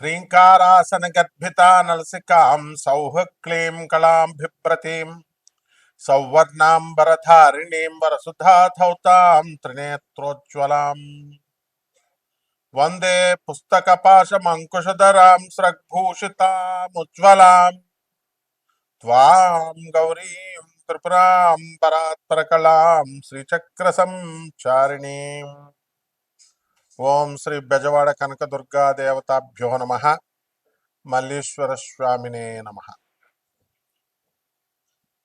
హ్రీంకారాసనగర్భితా నలసికాం సౌః క్లీం కళాం బిభ్రతీం సౌవర్ణాంబరధారిణీం వరసుధాధౌతాం త్రినేత్రోజ్వలాం వందే పుస్తకపాశమంకుశధరాం స్రగ్భూషితాముజ్వలాం త్వాం గౌరీం త్రిపురాం పరాత్పరకళాం శ్రీచక్రసంచారిణీం. ఓం శ్రీ బెజవాడ కనకదుర్గా దేవతాభ్యో నమ. మల్లీశ్వర స్వామినే నమ.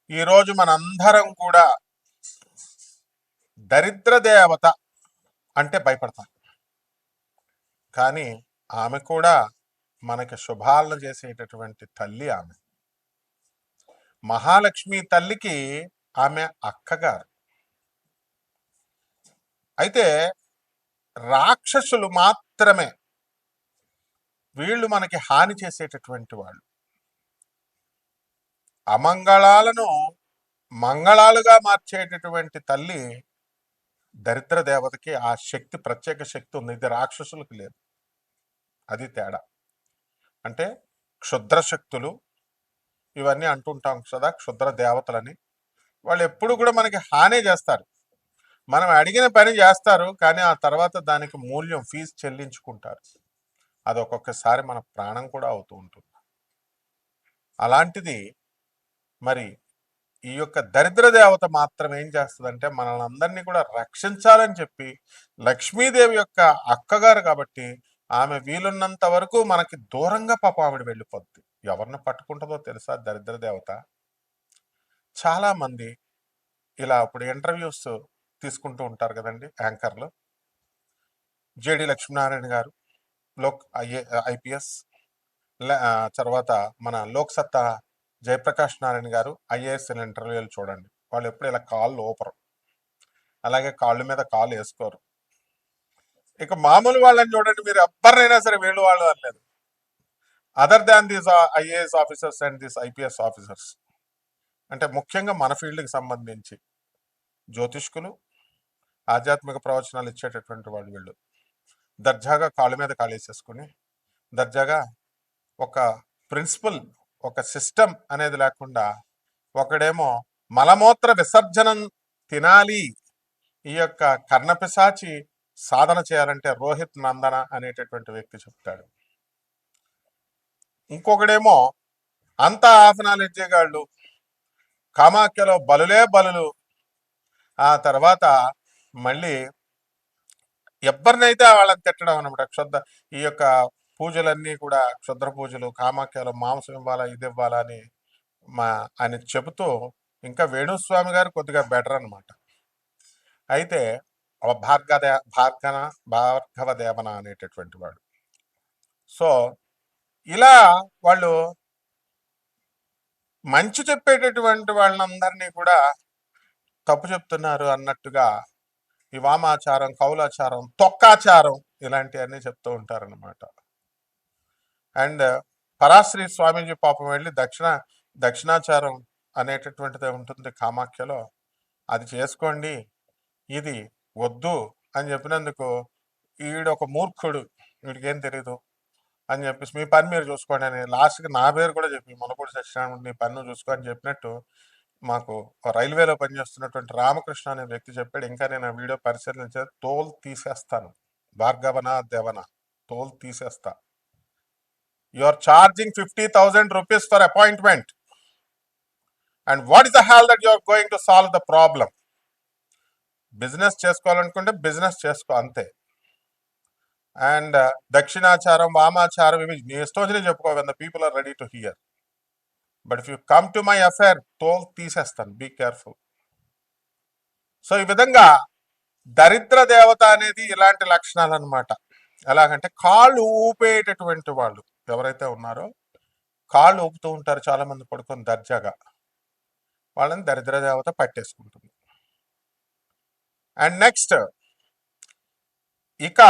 ఈరోజు మనందరం కూడా దరిద్ర దేవత అంటే భయపడతాం, కానీ ఆమె కూడా మనకి శుభాలను చేసేటటువంటి తల్లి. ఆమె మహాలక్ష్మి తల్లికి ఆమె అక్కగారు. అయితే రాక్షసులు మాత్రమే వీళ్ళు మనకి హాని చేసేటటువంటి వాళ్ళు. అమంగళాలను మంగళాలుగా మార్చేటటువంటి తల్లి దరిద్ర దేవతకి ఆ శక్తి, ప్రత్యేక శక్తి ఉంది. ఇది రాక్షసులకు లేదు. అది తేడా. అంటే క్షుద్ర శక్తులు ఇవన్నీ అంటుంటాం కదా, క్షుద్ర దేవతలని. వాళ్ళు ఎప్పుడు కూడా మనకి హాని చేస్తారు. మనం అడిగిన పని చేస్తారు, కానీ ఆ తర్వాత దానికి మూల్యం, ఫీజు చెల్లించుకుంటారు. అది ఒక్కొక్కసారి మన ప్రాణం కూడా అవుతూ ఉంటుంది. అలాంటిది మరి ఈ యొక్క దరిద్ర దేవత మాత్రం ఏం చేస్తుందంటే మనల్ని అందరినీ కూడా రక్షించాలని చెప్పి, లక్ష్మీదేవి యొక్క అక్కగారు కాబట్టి ఆమె వీలున్నంత వరకు మనకి దూరంగా ఆవిడ వెళ్ళిపోద్ది. ఎవరిని పట్టుకుంటుందో తెలుసా దరిద్ర దేవత? చాలా మంది ఇలా ఇప్పుడు ఇంటర్వ్యూస్ తీసుకుంటూ ఉంటారు కదండి యాంకర్లు. జేడి లక్ష్మీనారాయణ గారు ఐపీఎస్, తర్వాత మన లోక్సత్తా జయప్రకాష్ నారాయణ గారు ఐఏఎస్ ఇంటర్వ్యూలు చూడండి. వాళ్ళు ఎప్పుడు ఇలా కాళ్ళు ఊపరు, అలాగే కాళ్ళ మీద కాళ్ళు వేసుకోరు. ఇక మామూలు వాళ్ళని చూడండి, మీరు ఎవరినైనా సరే వీళ్ళు వాళ్ళు అనలేదు. Other than these IAS officers and these IPS officers, అంటే ముఖ్యంగా మన ఫీల్డ్కి సంబంధించి జ్యోతిష్కులు, ఆధ్యాత్మిక ప్రవచనాలు ఇచ్చేటటువంటి వాళ్ళు వీళ్ళు దర్జాగా కాళ్ళ మీద కాళేసేసుకుని, దర్జాగా ఒక ప్రిన్సిపల్, ఒక సిస్టమ్ అనేది లేకుండా, ఒకడేమో మలమూత్ర విసర్జనం తినాలి, ఈ యొక్క కర్ణపిశాచి సాధన చేయాలంటే రోహిత్ నందన అనేటటువంటి వ్యక్తి చెప్తాడు. ఇంకొకడేమో అంతా హాఫ్ నాలెడ్జే గాళ్ళు, కామాఖ్యలో బలులే బలులు. ఆ తర్వాత మళ్ళీ ఎవరినైతే వాళ్ళని తిట్టడం అనమాట. ఈ యొక్క పూజలన్నీ కూడా క్షుద్ర పూజలు, కామాఖ్యలో మాంసం ఇవ్వాలా, ఇది ఇవ్వాలా అని ఆయన చెబుతూ, ఇంకా వేణుస్వామి గారు కొద్దిగా బెటర్ అనమాట. అయితే భార్గవ దేవన అనేటటువంటి వాడు. సో ఇలా వాళ్ళు మంచి చెప్పేటటువంటి వాళ్ళందరినీ కూడా తప్పు చెప్తున్నారు అన్నట్టుగా ఈ వామాచారం, కౌలాచారం, తొక్కాచారం ఇలాంటివన్నీ చెప్తూ ఉంటారనమాట. అండ్ పరాశ్రీ స్వామీజీ పాపం వెళ్ళి దక్షిణాచారం అనేటటువంటిది ఉంటుంది కామాఖ్యలో, అది చేసుకోండి, ఇది వద్దు అని చెప్పినందుకు ఈడొక మూర్ఖుడు, వీడికేం తెలీదు అని చెప్పేసి మీ పని మీరు చూసుకోండి అని లాస్ట్కి నా పేరు కూడా చెప్పి మొలపూడి సత్యనారాయణ నీ పన్ను చూసుకో అని చెప్పినట్టు మాకు రైల్వేలో పనిచేస్తున్నటువంటి రామకృష్ణ అనే వ్యక్తి చెప్పాడు. ఇంకా నేను ఆ వీడియో పరిశీలించే తోలు తీసేస్తాను, భార్గవన దేవన తోలు తీసేస్తా. You are charging 50,000 rupees for appointment, and what is the hell that you are going to solve the problem? Business చేసుకోవాలనుకుంటే బిజినెస్ చేసుకో, అంతే. అండ్ దక్షిణాచారం, వామాచారం ఇవి నీ ఇష్టం వచ్చినా చెప్పుకో, when the people are ready to hear. But if you come to my affair, తోల్ తీసేస్తాను, బీ కేర్ఫుల్. సో ఈ విధంగా దరిద్ర దేవత అనేది ఇలాంటి లక్షణాలు అనమాట. ఎలాగంటే కాళ్ళు ఊపేటటువంటి వాళ్ళు ఎవరైతే ఉన్నారో, కాళ్ళు ఊపుతూ ఉంటారు చాలా మంది పడుకొని దర్జాగా, వాళ్ళని దరిద్ర దేవత పట్టేసుకుంటుంది. అండ్ నెక్స్ట్, ఇక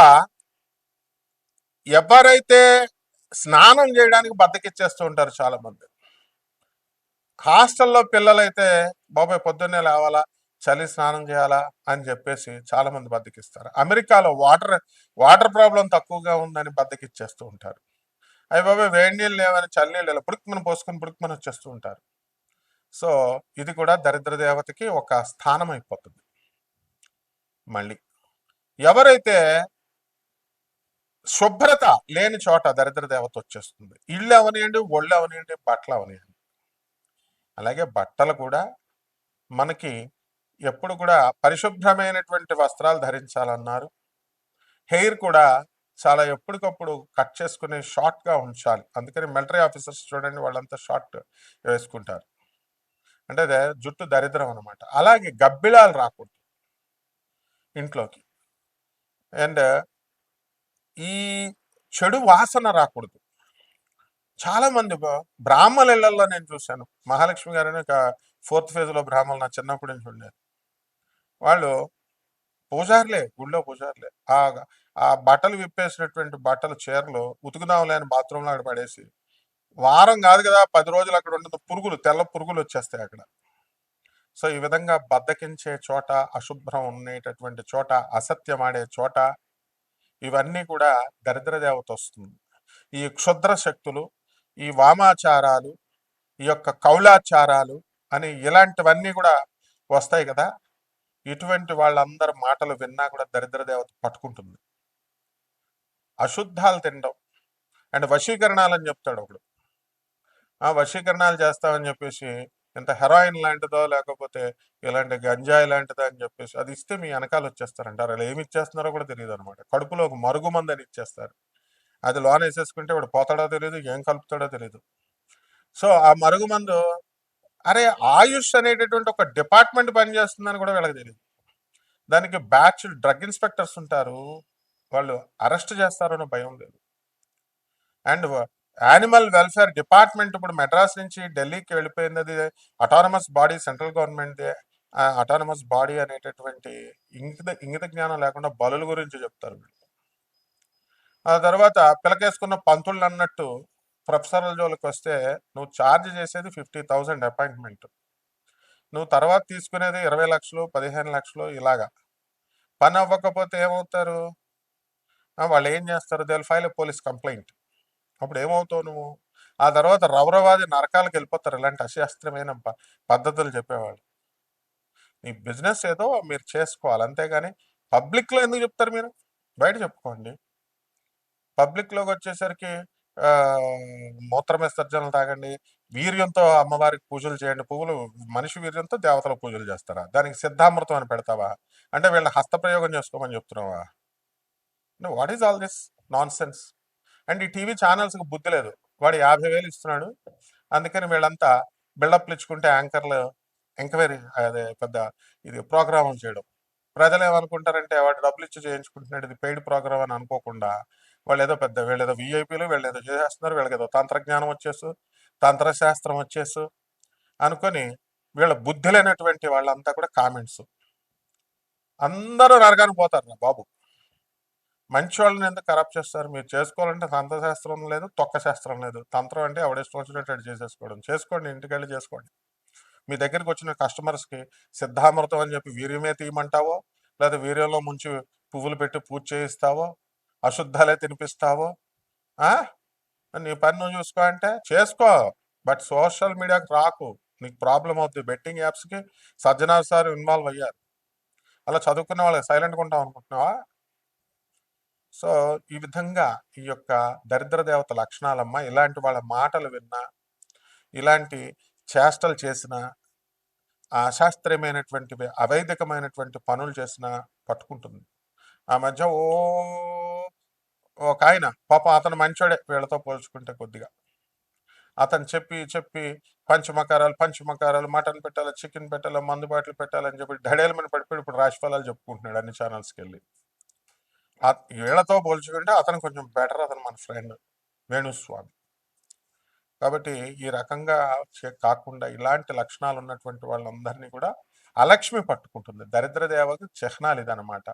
ఎవరైతే స్నానం చేయడానికి బద్దకిచ్చేస్తూ ఉంటారు చాలా మంది. హాస్టల్లో పిల్లలైతే బాబాయ్ పొద్దున్నే లేవాలా, చలి స్నానం చేయాలా అని చెప్పేసి చాలా మంది బద్దకిస్తారు. అమెరికాలో వాటర్ ప్రాబ్లం తక్కువగా ఉందని బద్దకిచ్చేస్తూ ఉంటారు. అవి బాబా వేడి నీళ్ళు లేవని చల్లనీళ్ళు పుడుక్కుమని పోసుకొని పుడుక్కుమని వచ్చేస్తూ ఉంటారు. సో ఇది కూడా దరిద్ర దేవతకి ఒక స్థానం అయిపోతుంది. మళ్ళీ ఎవరైతే శుభ్రత లేని చోట దరిద్ర దేవత వచ్చేస్తుంది. ఇళ్ళు అవనియండి, ఒళ్ళు అవనియండి, బట్టలు అవనియండి. అలాగే బట్టలు కూడా మనకి ఎప్పుడు కూడా పరిశుభ్రమైనటువంటి వస్త్రాలు ధరించాలన్నారు. హెయిర్ కూడా చాలా ఎప్పటికప్పుడు కట్ చేసుకుని షార్ట్గా ఉంచాలి. అందుకని మిలిటరీ ఆఫీసర్స్ చూడండి, వాళ్ళంతా షార్ట్ వేసుకుంటారు. అంటే అదే జుట్టు దరిద్రం అనమాట. అలాగే గబ్బిలాలు రాకూడదు ఇంట్లోకి. అండ్ ఈ చెడు వాసన రాకూడదు. చాలా మంది బ్రాహ్మణ ఇళ్లలో నేను చూశాను. మహాలక్ష్మి గారిని ఒక 4th phase లో బ్రాహ్మణులు నా చిన్నప్పటి నుంచి ఉండేది. వాళ్ళు పూజారులే, గుళ్ళో పూజారులే. ఆ బట్టలు విప్పేసినటువంటి బట్టలు చీరలు ఉతుకుదాంలే అని బాత్రూంలో అక్కడ పడేసి వారం కాదు కదా 10 రోజులు అక్కడ ఉంటుంది. పురుగులు, తెల్ల పురుగులు వచ్చేస్తాయి అక్కడ. సో ఈ విధంగా బద్దకించే చోట, అశుభ్రం ఉండేటటువంటి చోట, అసత్యం ఆడే చోట ఇవన్నీ కూడా దరిద్ర దేవత వస్తుంది. ఈ క్షుద్ర శక్తులు, ఈ వామాచారాలు, ఈ యొక్క కౌలాచారాలు అని ఇలాంటివన్నీ కూడా వస్తాయి కదా. ఇటువంటి వాళ్ళందరి మాటలు విన్నా కూడా దరిద్ర దేవత పట్టుకుంటుంది. అశుద్ధాలు తినడం అండ్ వశీకరణాలు అని చెప్తాడు ఒకడు. ఆ వశీకరణాలు చేస్తామని చెప్పేసి ఇంత హెరాయిన్ లాంటిదో లేకపోతే ఇలాంటి గంజాయి లాంటిదో అని చెప్పేసి అది ఇస్తే మీ వెనకాల వచ్చేస్తారంటారు. అలా ఏమి ఇచ్చేస్తున్నారో కూడా తెలియదు అనమాట. కడుపులో ఒక మరుగుమంది అని ఇచ్చేస్తారు. అది లోన వేసేసుకుంటే వాడు పోతాడో తెలియదు, ఏం కలుపుతాడో తెలియదు. సో ఆ మరుగుమందు అరే ఆయుష్ అనేటటువంటి ఒక డిపార్ట్మెంట్ పనిచేస్తుందని కూడా వీళ్ళకి తెలియదు. దానికి బ్యాచ్ డ్రగ్ ఇన్స్పెక్టర్స్ ఉంటారు, వాళ్ళు అరెస్ట్ చేస్తారని భయం లేదు. అండ్ యానిమల్ వెల్ఫేర్ డిపార్ట్మెంట్ ఇప్పుడు మెడ్రాస్ నుంచి ఢిల్లీకి వెళ్ళిపోయింది. అది autonomous body, central government autonomous body అనేటటువంటి ఇంగిత జ్ఞానం లేకుండా బలుల గురించి చెప్తారు. ఆ తర్వాత పిలకేసుకున్న పంతుళ్ళు అన్నట్టు ప్రొఫెసర్ల జోలికి వస్తే నువ్వు ఛార్జ్ చేసేది 50,000 అపాయింట్మెంట్, నువ్వు తర్వాత తీసుకునేది 20 లక్షలు 15 లక్షలు. ఇలాగా పని అవ్వకపోతే ఏమవుతారు వాళ్ళు? ఏం చేస్తారు? They will file a police complaint. అప్పుడు ఏమవుతావు నువ్వు? ఆ తర్వాత రవరవాది నరకాలకు వెళ్ళిపోతారు ఇలాంటి అశాస్త్రమైన పద్ధతులు చెప్పేవాళ్ళు. మీ బిజినెస్ ఏదో మీరు చేసుకోవాలి, అంతేగాని పబ్లిక్లో ఎందుకు చెప్తారు? మీరు బయట చెప్పుకోండి. పబ్లిక్లోకి వచ్చేసరికి మూత్ర విసర్జనలు తాగండి, వీర్యంతో అమ్మవారికి పూజలు చేయండి. పువ్వులు మనిషి వీర్యంతో దేవతల పూజలు చేస్తారా? దానికి సిద్ధామృతం అని పెడతావా? అంటే వీళ్ళ హస్తప్రయోగం చేసుకోమని చెప్తున్నావా? What is all this non sense? And ఈ టీవీ ఛానల్స్కి బుద్ధి లేదు. వాడు 50,000 ఇస్తున్నాడు, అందుకని వీళ్ళంతా బిల్డప్లు ఇచ్చుకుంటే యాంకర్లు ఎంక్వైరీ అదే పెద్ద ఇది ప్రోగ్రామ్ చేయడం. ప్రజలు ఏమనుకుంటారంటే వాడు డబ్బులు ఇచ్చి చేయించుకుంటున్నాడు, ఇది పెయిడ్ ప్రోగ్రామ్ అని అనుకోకుండా వాళ్ళు ఏదో పెద్ద వీళ్ళు ఏదో విఐపీలు, వీళ్ళు ఏదో చేసేస్తున్నారు, వీళ్ళకి ఏదో తంత్రజ్ఞానం వచ్చేసు, తంత్రశాస్త్రం వచ్చేసు అనుకొని వీళ్ళ బుద్ధి లేనటువంటి వాళ్ళంతా కూడా కామెంట్స్. అందరూ నరకానికి పోతారు బాబు. మంచి వాళ్ళని ఎందుకు కరప్ట్ చేస్తారు? మీరు చేసుకోవాలంటే తంత్రశాస్త్రం లేదు, తొక్క శాస్త్రం లేదు. తంత్రం అంటే ఎవడేసి వచ్చినట్టు చేసేసుకోవడం. చేసుకోండి, ఇంటికెళ్ళి చేసుకోండి. మీ దగ్గరికి వచ్చిన కస్టమర్స్కి సిద్ధామృతం అని చెప్పి వీర్యమే తీయమంటావో, లేదా వీర్యంలో ముంచి పువ్వులు పెట్టి పూజ చేయిస్తావో, అశుద్ధాలే తినిపిస్తావో, నీ పని నువ్వు చూసుకో అంటే చేసుకో, బట్ సోషల్ మీడియాకి రాకు, నీకు ప్రాబ్లం అవుతుంది. బెట్టింగ్ యాప్స్కి సజ్జనార్ సార్ ఇన్వాల్వ్ అయ్యారు. అలా చదువుకునే వాళ్ళకి సైలెంట్గా ఉంటాం అనుకుంటున్నావా? సో ఈ విధంగా ఈ యొక్క దరిద్ర దేవత లక్షణాలమ్మ. ఇలాంటి వాళ్ళ మాటలు విన్నా, ఇలాంటి చేష్టలు చేసిన, అశాస్త్రీయమైనటువంటి అవైదికమైనటువంటి పనులు చేసిన పట్టుకుంటుంది. ఆ మధ్య ఒక ఆయన పాపం, అతను మంచోడే వీళ్ళతో పోల్చుకుంటే కొద్దిగా. అతను చెప్పి చెప్పి పంచమకారాలు మటన్ పెట్టాలి, చికెన్ పెట్టాలి, మందు బాటలు పెట్టాలని చెప్పి ఢడేలమని పడిపోయి ఇప్పుడు రాశిఫలాలు చెప్పుకుంటున్నాడు అన్ని ఛానల్స్కి వెళ్ళి. వీళ్ళతో పోల్చుకుంటే అతను కొంచెం బెటర్, అతను మన ఫ్రెండ్ వేణుస్వామి. కాబట్టి ఈ రకంగా కాకుండా ఇలాంటి లక్షణాలు ఉన్నటువంటి వాళ్ళందరినీ కూడా అలక్ష్మి పట్టుకుంటుంది. దరిద్ర దేవత చిహ్నాలు ఇదనమాట.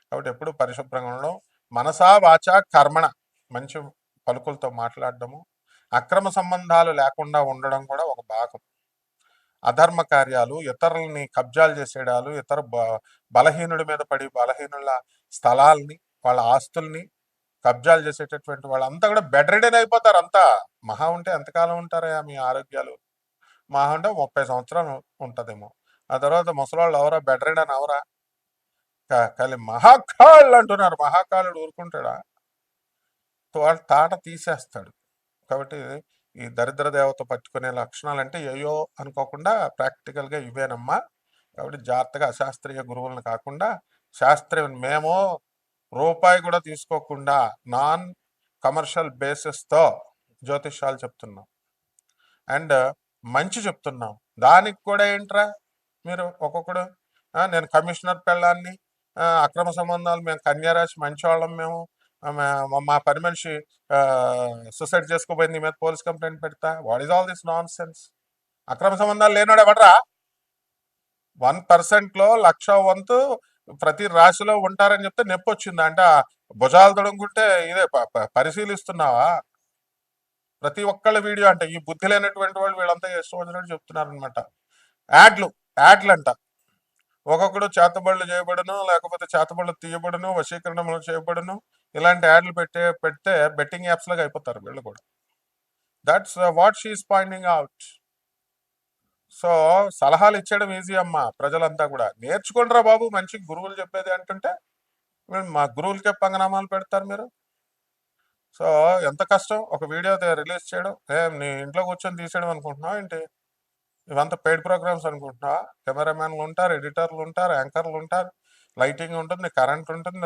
కాబట్టి ఎప్పుడు పరిశుభ్రంగా ఉండడం, మనసా వాచా కర్మణ, మంచి పలుకులతో మాట్లాడడము, అక్రమ సంబంధాలు లేకుండా ఉండడం కూడా ఒక భాగం. అధర్మ కార్యాలు, ఇతరులని కబ్జాలు చేసేయడాలు, ఇతర బలహీనుడి మీద పడి బలహీనుల స్థలాల్ని, వాళ్ళ ఆస్తుల్ని కబ్జాలు చేసేటటువంటి వాళ్ళంతా కూడా బెడ్ రిడెన్ అయిపోతారు. అంతా మహా ఉంటే ఎంతకాలం ఉంటారా మీ ఆరోగ్యాలు? మహా ఉంటే 30 సంవత్సరాలు ఉంటదేమో. ఆ తర్వాత ముసలోళ్ళు ఎవరా బెడ్ రిడెన్ అవరా? కానీ మహాకాళ్ళు అంటున్నారు. మహాకాలుడు ఊరుకుంటాడా? వాడు తాట తీసేస్తాడు. కాబట్టి ఈ దరిద్ర దేవత పట్టుకునే లక్షణాలంటే ఏయో అనుకోకుండా ప్రాక్టికల్గా ఇవేనమ్మా. కాబట్టి జాగ్రత్తగా అశాస్త్రీయ గురువులను కాకుండా శాస్త్రీయ మేము రూపాయి కూడా తీసుకోకుండా నాన్ కమర్షియల్ బేసిస్తో జ్యోతిష్యాలు చెప్తున్నాం. అండ్ మంచి చెప్తున్నాం. దానికి కూడా ఏంట్రా మీరు ఒక్కొక్కడు నేను కమిషనర్ పెళ్ళాన్ని, అక్రమ సంబంధాలు, మేము కన్యారాశి మంచివాళ్ళం, మేము మా పని మనిషి సూసైడ్ చేసుకోపోయింది, మీద పోలీస్ కంప్లైంట్ పెడతా. What is all this non sense? అక్రమ సంబంధాలు లేనాడు ఎవడరా? 1%లో 1,00,000 వంతు ప్రతి రాశిలో ఉంటారని చెప్తే నొప్పి వచ్చిందా అంటే భుజాలు తొడుగుంటే ఇదే పరిశీలిస్తున్నావా? ప్రతి ఒక్కళ్ళ వీడియో అంటే ఈ బుద్ధి లేనటువంటి వాళ్ళు వీళ్ళంతా ఇష్టం వచ్చినట్టు చెప్తున్నారనమాట. యాడ్లు అంట. ఒక్కొక్కడు చేతబడులు చేయబడును, లేకపోతే చేతబడులు తీయబడును, వశీకరణలు చేయబడును, ఇలాంటి యాడ్లు పెడితే బెట్టింగ్ యాప్స్ లాగా అయిపోతారు వీళ్ళు కూడా. That's what she's pointing out. So సలహాలు ఇచ్చేయడం ఈజీ అమ్మా. ప్రజలంతా కూడా నేర్చుకుంటారా బాబు, మంచి గురువులు చెప్పేది అంటుంటే మా గురువులకే పంగనామాలు పెడతారు మీరు. సో ఎంత కష్టం ఒక వీడియో రిలీజ్ చేయడం. నీ ఇంట్లో కూర్చొని తీసేయడం అనుకుంటున్నావు ఏంటి? ఇవంతా పెయిడ్ ప్రోగ్రామ్స్ అనుకుంటున్నావా? కెమెరామ్యాన్లు ఉంటారు, ఎడిటర్లు ఉంటారు, యాంకర్లు ఉంటారు, లైటింగ్ ఉంటుంది, కరెంట్ ఉంటుంది,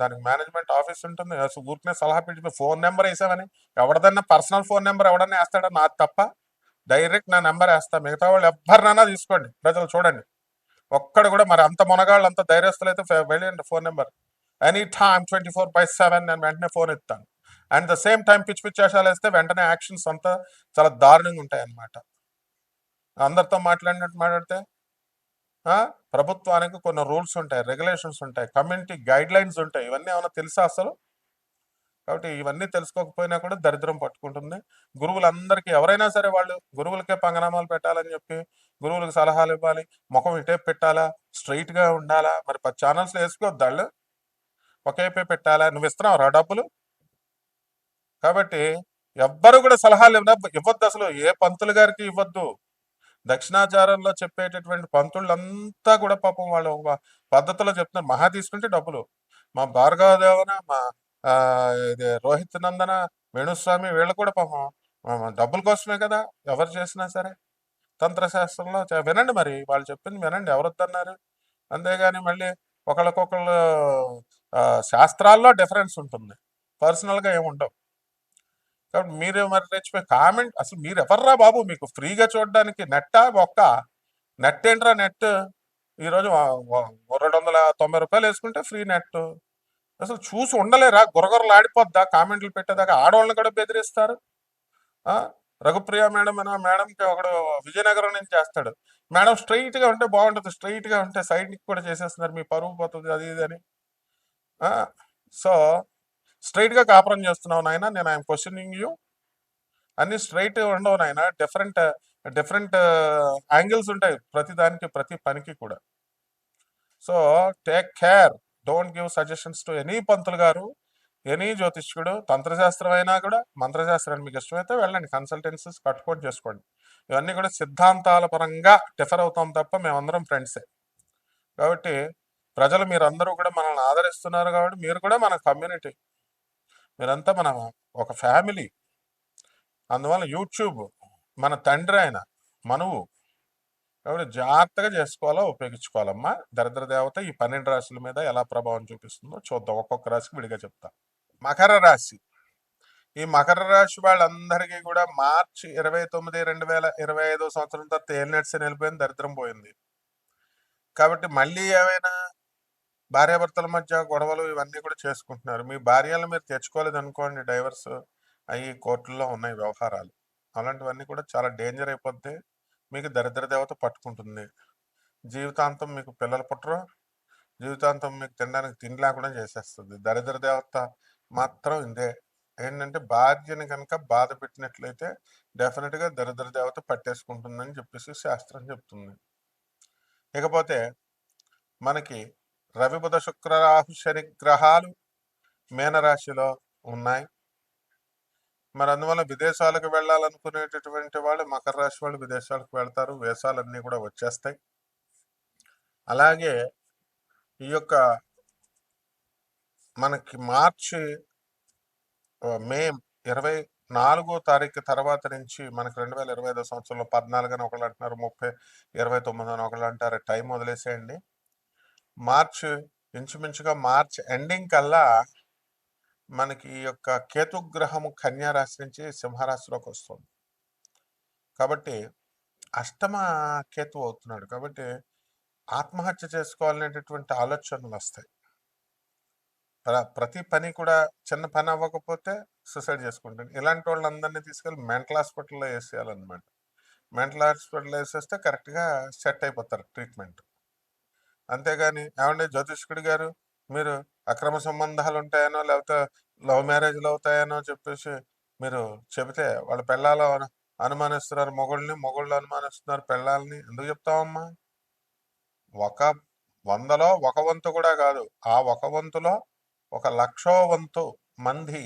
దానికి మేనేజ్మెంట్ ఆఫీస్ ఉంటుంది. ఊరికనే సలహా పెట్టి ఫోన్ నెంబర్ వేసామని ఎవరిదన్నా పర్సనల్ ఫోన్ నెంబర్ ఎవడన్నా వేస్తాడా? నాది తప్ప డైరెక్ట్ నా నెంబర్ వేస్తా. మిగతా వాళ్ళు ఎవరినైనా తీసుకోండి, ప్రజలు చూడండి. ఒక్కడు కూడా మరి అంత మునగాళ్ళు అంత ధైర్యస్తులు అయితే వెళ్ళండి ఫోన్ నెంబర్. ఎనీ టైమ్ 24/7 నేను వెంటనే ఫోన్ ఎత్తాను. అండ్ ద సేమ్ టైం పిచ్చి పిచ్చి వేషాలు వేస్తే వెంటనే యాక్షన్స్ అంతా చాలా దారుణంగా ఉంటాయి అన్నమాట. అందరితో మాట్లాడినట్టు మాట్లాడితే ప్రభుత్వానికి కొన్ని రూల్స్ ఉంటాయి, రెగ్యులేషన్స్ ఉంటాయి, కమ్యూనిటీ గైడ్ లైన్స్ ఉంటాయి. ఇవన్నీ ఏమైనా తెలుసా అసలు? కాబట్టి ఇవన్నీ తెలుసుకోకపోయినా కూడా దరిద్రం పట్టుకుంటుంది. గురువులందరికీ ఎవరైనా సరే వాళ్ళు గురువులకే పంగనామాలు పెట్టాలని చెప్పి గురువులకు సలహాలు ఇవ్వాలి. ముఖం ఇటే పెట్టాలా, స్ట్రైట్గా ఉండాలా? మరి 10 ఛానల్స్లో వేసుకోవద్దు వాళ్ళు, ఒకేపే పెట్టాలా? నువ్వు ఇస్తున్నావు డబ్బులు. కాబట్టి ఎవ్వరు కూడా సలహాలు ఇవ్వద్దు అసలు. ఏ పంతులు గారికి ఇవ్వద్దు. దక్షిణాచారంలో చెప్పేటటువంటి పంతుళ్ళంతా కూడా పాపం వాళ్ళు ఒక పద్ధతిలో చెప్తున్నారు. మహా తీసుకుంటే డబ్బులు. మా భార్గవదేవన, మా ఇది రోహిత్ నందన, వేణుస్వామి వీళ్ళు కూడా పాపం డబ్బుల కోసమే కదా ఎవరు చేసినా సరే. తంత్రశాస్త్రంలో వినండి, మరి వాళ్ళు చెప్పింది వినండి, ఎవరొద్దన్నారు? అంతేగాని మళ్ళీ ఒకళ్ళకొకళ్ళు శాస్త్రాల్లో డిఫరెన్స్ ఉంటుంది, పర్సనల్గా ఏముండవు. కాబట్టి మీరు మరి రెచ్చిపోయి కామెంట్ అసలు మీరు ఎవర్రా బాబు? మీకు ఫ్రీగా చూడడానికి నెట్టా ఒక్క నెట్ ఏంట్రా? నెట్ ఈరోజు 290 రూపాయలు వేసుకుంటే ఫ్రీ నెట్. అసలు చూసి ఉండలేరా? గురగొరలు ఆడిపోద్దా కామెంట్లు పెట్టేదాకా? ఆడవాళ్ళని కూడా బెదిరిస్తారు. రఘుప్రియ మేడం అన్న మేడంకి ఒకడు విజయనగరం నుంచి చేస్తాడు. మేడం స్ట్రైట్గా ఉంటే బాగుంటుంది, స్ట్రైట్గా ఉంటే సైడ్కి కూడా చేసేస్తున్నారు, మీ పరువు పోతుంది అది ఇది అని. సో స్ట్రైట్గా కాపురం చేస్తున్నావు నాయన, నేను ఐఎమ్ క్వశ్చనింగ్ యూ. అన్ని స్ట్రైట్ ఉండవు నాయన, డిఫరెంట్ డిఫరెంట్ యాంగిల్స్ ఉంటాయి ప్రతి దానికి, ప్రతి పనికి కూడా. So take care, don't give suggestions to any పంతులు గారు, ఎనీ జ్యోతిష్కుడు. తంత్రశాస్త్రం అయినా కూడా, మంత్రశాస్త్రాన్ని మీకు ఇష్టమైతే వెళ్ళండి, కన్సల్టెన్సీస్ కట్టుకోండి, చేసుకోండి. ఇవన్నీ కూడా సిద్ధాంతాల పరంగా డిఫర్ అవుతాం తప్ప మేమందరం ఫ్రెండ్సే. కాబట్టి ప్రజలు మీరందరూ కూడా మనల్ని ఆదరిస్తున్నారు కాబట్టి మీరు కూడా మన కమ్యూనిటీ, మీరంతా మన ఒక ఫ్యామిలీ. అందువల్ల యూట్యూబ్ మన తండ్రి ఆయన మనువు. కాబట్టి జాగ్రత్తగా చేసుకోవాలో ఉపయోగించుకోవాలమ్మా. దరిద్ర దేవత ఈ 12 రాశుల మీద ఎలా ప్రభావం చూపిస్తుందో చూద్దాం. ఒక్కొక్క రాశికి విడిగా చెప్తా. మకర రాశి. ఈ మకర రాశి వాళ్ళందరికీ కూడా మార్చి 29, 2025 సంవత్సరం తర్వాత ఏలినట్స్ వెళ్ళిపోయింది, దరిద్రం పోయింది. కాబట్టి మళ్ళీ ఏమైనా భార్యాభర్తల మధ్య గొడవలు ఇవన్నీ కూడా చేసుకుంటున్నారు. మీ భార్యలు మీరు తెచ్చుకోలేదు అనుకోండి, డైవర్స్ అయ్యి కోర్టుల్లో ఉన్నాయి వ్యవహారాలు. అలాంటివన్నీ కూడా చాలా డేంజర్ అయిపోద్ది. మీకు దరిద్ర దేవత పట్టుకుంటుంది. జీవితాంతం మీకు పిల్లలు పుట్టరు, జీవితాంతం మీకు తినడానికి తిండి లేకుండా చేసేస్తుంది. దరిద్ర దేవత మాత్రం ఇదే ఏంటంటే, భార్యని కనుక బాధ పెట్టినట్లయితే డెఫినెట్గా దరిద్ర దేవత పట్టేసుకుంటుందని చెప్పేసి శాస్త్రం చెప్తుంది. ఇకపోతే మనకి రవి బుధ శుక్ర రాహు శని గ్రహాలు మీనరాశిలో ఉన్నాయి. మరి అందువల్ల విదేశాలకు వెళ్ళాలనుకునేటటువంటి వాళ్ళు మకర రాశి వాళ్ళు విదేశాలకు వెళ్తారు. వేసాలన్నీ కూడా వచ్చేస్తాయి. అలాగే ఈ యొక్క మనకి మార్చి మే 24 తారీఖు తర్వాత నుంచి మనకి 2025 సంవత్సరంలో 14 అని ఒకళ్ళు అంటున్నారు, 29 అని ఒకళ్ళు అంటారు. టైం వదిలేసేయండి. మార్చి ఇంచుమించుగా మార్చ్ ఎండింగ్ కల్లా మనకి ఈ యొక్క కేతుగ్రహము కన్యా రాశి నుంచి సింహరాశిలోకి వస్తుంది. కాబట్టి అష్టమ కేతు అవుతున్నాడు. కాబట్టి ఆత్మహత్య చేసుకోవాలనేటటువంటి ఆలోచనలు వస్తాయి. ప్రతి పని కూడా చిన్న పని అవ్వకపోతే సూసైడ్ చేసుకుంటాను. ఇలాంటి వాళ్ళందరినీ తీసుకెళ్ళి మెంటల్ హాస్పిటల్లో వేసేయాలన్నమాట. మెంటల్ హాస్పిటల్లో వేసేస్తే కరెక్ట్గా సెట్ అయిపోతారు ట్రీట్మెంట్. అంతేగాని ఏమంటే జ్యోతిష్కుడి గారు మీరు అక్రమ సంబంధాలు ఉంటాయనో లేకపోతే లవ్ మ్యారేజ్లు అవుతాయనో చెప్పేసి మీరు చెబితే వాళ్ళ పెళ్ళాలు అనుమానిస్తున్నారు, మొగుళ్ళు అనుమానిస్తున్నారు పెళ్ళాలని. ఎందుకు చెప్తామమ్మా? ఒక 100లో 1 వంతు కూడా కాదు, ఆ 1 వంతులో 1,00,000 వంతు మంది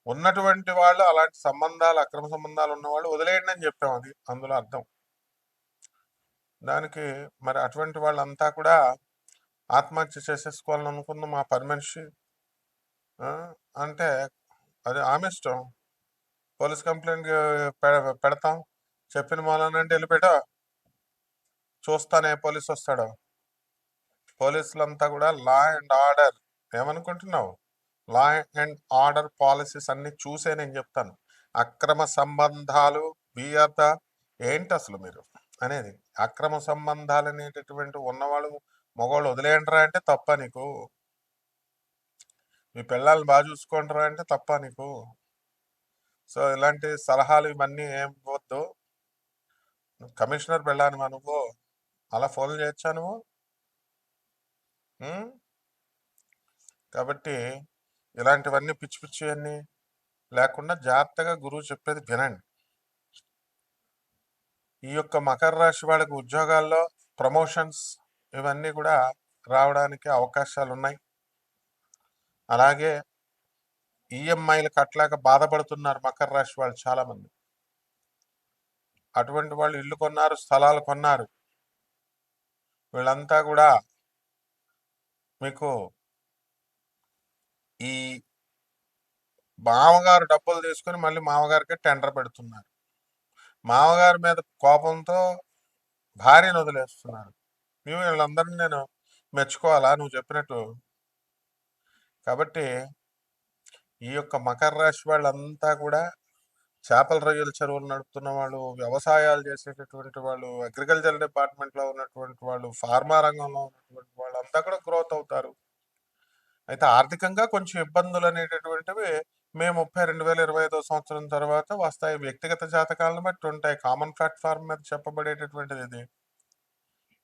ఉన్నటువంటి వాళ్ళు అలాంటి సంబంధాలు, అక్రమ సంబంధాలు ఉన్నవాళ్ళు వదిలేయండి అని చెప్పాం. అది అందులో అర్థం. దానికి మరి అటువంటి వాళ్ళంతా కూడా ఆత్మహత్య చేసేసుకోవాలని అనుకున్న మా పని మనిషి అంటే అది ఆమె ఇష్టం. పోలీస్ కంప్లైంట్ పెడతాం చెప్పిన మూలనంటే వెళ్ళిపెట్టా చూస్తానే పోలీసు వస్తాడు. పోలీసులంతా కూడా లా అండ్ ఆర్డర్ ఏమనుకుంటున్నావు? లా అండ్ ఆర్డర్ పాలసీస్ అన్ని చూసే నేను చెప్తాను. అక్రమ సంబంధాలు బియత ఏంటి అసలు మీరు అనేది? అక్రమ సంబంధాలు అనేటటువంటి ఉన్నవాళ్ళు మగవాళ్ళు వదిలేయండిరా అంటే తప్ప నీకు? మీ పిల్లల్ని బాగా చూసుకుంటారా అంటే తప్ప నీకు? సో ఇలాంటి సలహాలు ఇవన్నీ ఏం వద్దు. కమిషనర్ వెళ్ళాను నువ్వు అలా ఫోన్లు చేయొచ్చా నువ్వు? కాబట్టి ఇలాంటివన్నీ పిచ్చి పిచ్చి అన్నీ లేకుండా జాగ్రత్తగా గురువు చెప్పేది వినండి. ఈ యొక్క మకర రాశి వాళ్ళకి ఉద్యోగాల్లో ప్రమోషన్స్ ఇవన్నీ కూడా రావడానికి అవకాశాలు ఉన్నాయి. అలాగే ఈఎంఐలు కట్టలేక బాధపడుతున్నారు మకర రాశి వాళ్ళు చాలామంది. అటువంటి వాళ్ళు ఇల్లు కొన్నారు, స్థలాలు కొన్నారు. వీళ్ళంతా కూడా మీకు ఈ మామగారు డబ్బులు తీసుకుని మళ్ళీ మామగారికి టెండర్ పెడుతున్నారు. మామగారి మీద కోపంతో భార్యను వదిలేస్తున్నారు. వీళ్ళందరినీ నేను మెచ్చుకోవాలా నువ్వు చెప్పినట్టు? కాబట్టి ఈ యొక్క మకర రాశి వాళ్ళంతా కూడా చేపల రొయ్యల చెరువులు నడుపుతున్న వాళ్ళు, వ్యవసాయాలు చేసేటటువంటి వాళ్ళు, అగ్రికల్చర్ డిపార్ట్మెంట్లో ఉన్నటువంటి వాళ్ళు, ఫార్మా రంగంలో ఉన్నటువంటి వాళ్ళు అంతా కూడా గ్రోత్ అవుతారు. అయితే ఆర్థికంగా కొంచెం ఇబ్బందులు అనేటటువంటివి మే 30, 2025 సంవత్సరం తర్వాత వస్తాయి. వ్యక్తిగత జాతకాలను బట్టి ఉంటాయి. కామన్ ప్లాట్ఫామ్ మీద చెప్పబడేటటువంటిది ఇది.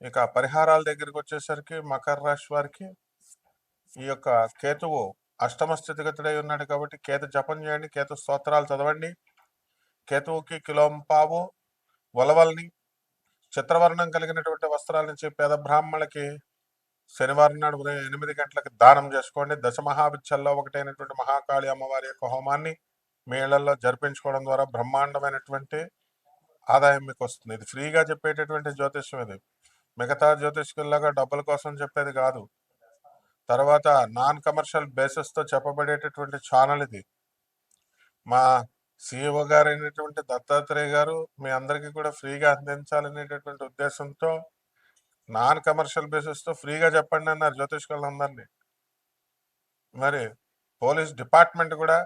ఇక పరిహారాల దగ్గరికి వచ్చేసరికి మకర రాశి వారికి ఈ యొక్క కేతువు అష్టమ స్థితిగతుడై ఉన్నాడు కాబట్టి కేతు జపం చేయండి, కేతు స్తోత్రాలు చదవండి. కేతువుకి కిలోంపావు ఉలవల్ని చిత్రవర్ణం కలిగినటువంటి వస్త్రాల నుంచి పేద బ్రాహ్మణులకి శనివారం నాడు ఉదయం 8 గంటలకు దానం చేసుకోండి. దశమహావిద్యల్లో ఒకటైనటువంటి మహాకాళి అమ్మవారి యొక్క హోమాన్ని మీ ఇళ్లలో జరిపించుకోవడం ద్వారా బ్రహ్మాండమైనటువంటి ఆదాయం మీకు వస్తుంది. ఇది ఫ్రీగా చెప్పేటటువంటి జ్యోతిష్యం. ఇది మిగతా జ్యోతిష్కుల్లాగా డబ్బుల కోసం చెప్పేది కాదు. తర్వాత నాన్ కమర్షియల్ బేసిస్తో చెప్పబడేటటువంటి ఛానల్ ఇది. మా సిఇఓ గారు అయినటువంటి దత్తాత్రేయ గారు మీ అందరికీ కూడా ఫ్రీగా అందించాలనేటటువంటి ఉద్దేశంతో నాన్ కమర్షియల్ బేసిస్తో ఫ్రీగా చెప్పండి అన్నారు జ్యోతిష్కులందరినీ. మరి పోలీస్ డిపార్ట్మెంట్ కూడా,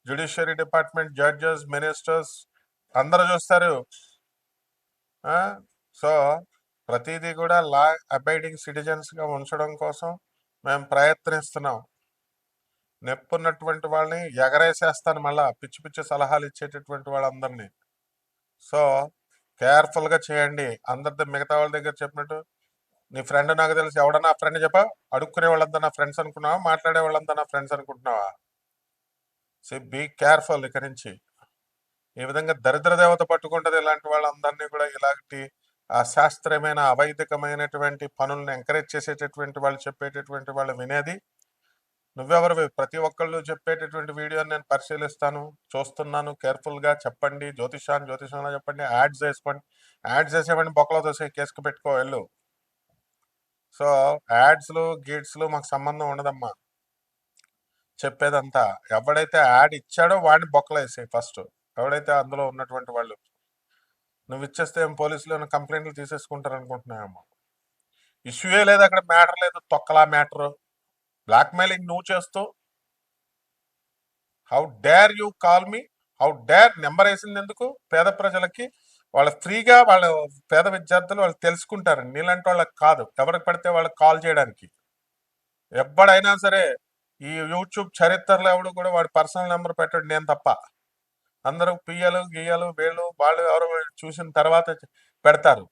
జ్యుడిషియరీ డిపార్ట్మెంట్, జడ్జెస్, మినిస్టర్స్ అందరూ చూస్తారు. సో ప్రతిదీ కూడా లా అబైడింగ్ సిటిజన్స్గా ఉంచడం కోసం మేము ప్రయత్నిస్తున్నాం. నెప్పున్నటువంటి వాళ్ళని ఎగరేసేస్తాను మళ్ళా, పిచ్చి పిచ్చి సలహాలు ఇచ్చేటటువంటి వాళ్ళందరినీ. సో కేర్ఫుల్గా చేయండి. అందరితో మిగతా వాళ్ళ దగ్గర చెప్పినట్టు నీ ఫ్రెండ్ నాకు తెలిసి ఎవడన్నా ఫ్రెండ్ చెప్పా? అడుక్కునే వాళ్ళంతా నా ఫ్రెండ్స్ అనుకున్నావా? మాట్లాడే వాళ్ళంతా నా ఫ్రెండ్స్ అనుకుంటున్నావా? Be careful. ఇక నుంచి ఈ విధంగా దరిద్ర దేవత పట్టుకుంటుంది ఇలాంటి వాళ్ళందరినీ కూడా. ఇలాంటి శాస్త్రమైన అవైదికమైనటువంటి పనులను ఎంకరేజ్ చేసేటటువంటి వాళ్ళు చెప్పేటటువంటి వాళ్ళు వినేది నువ్వెవరివి? ప్రతి ఒక్కళ్ళు చెప్పేటటువంటి వీడియోని నేను పరిశీలిస్తాను, చూస్తున్నాను కేర్ఫుల్గా. చెప్పండి జ్యోతిషంలో చెప్పండి, యాడ్స్ వేసుకోండి, యాడ్స్ వేసేవండి బొక్కలో దోసే కేసుకు పెట్టుకో వెళ్ళు. సో యాడ్స్లు గీడ్స్లు మాకు సంబంధం ఉండదమ్మా. చెప్పేదంతా ఎవడైతే యాడ్ ఇచ్చాడో వాడిని బొక్కలో వేసేయి ఫస్ట్. ఎవడైతే అందులో ఉన్నటువంటి వాళ్ళు. నువ్వు ఇచ్చేస్తే ఏం పోలీసులు కంప్లైంట్లు తీసేసుకుంటారు అనుకుంటున్నాయమ్మా. ఇష్యూయే లేదు అక్కడ, మ్యాటర్ లేదు, తొక్కలా మ్యాటర్. బ్లాక్మెయిలింగ్ నువ్వు చేస్తూ, how dare you call me, how dare. Number వేసింది ఎందుకు? పేద ప్రజలకి, వాళ్ళ ఫ్రీగా వాళ్ళ పేద విద్యార్థులు వాళ్ళు తెలుసుకుంటారు. నీలాంటి వాళ్ళకి కాదు, ఎవరికి పడితే వాళ్ళకి కాల్ చేయడానికి. ఎవ్వడైనా సరే ఈ యూట్యూబ్ చరిత్రలో ఎవడు కూడా వాడి పర్సనల్ నెంబర్ పెట్టాడు, నేను తప్ప. అందరూ పియ్యలు గియ్యలు వీళ్ళు వాళ్ళు ఎవరు చూసిన తర్వాత పెడతారు.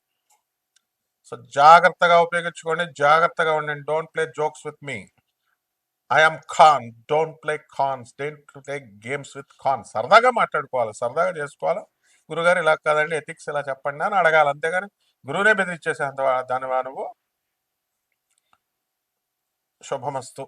సో జాగ్రత్తగా ఉపయోగించుకోండి, జాగ్రత్తగా ఉండండి. Don't play jokes with me. I'm Khan, don't play Khans, don't play games with Khan. సరదాగా మాట్లాడుకోవాలి, సరదాగా చేసుకోవాలి. గురుగారు ఇలా కాదండి, ఎథిక్స్ ఇలా చెప్పండి అని అడగాలి, అంతేగాని గురువునే బెదిరించేసేంత దానివా నువ్వు. శుభమస్తు.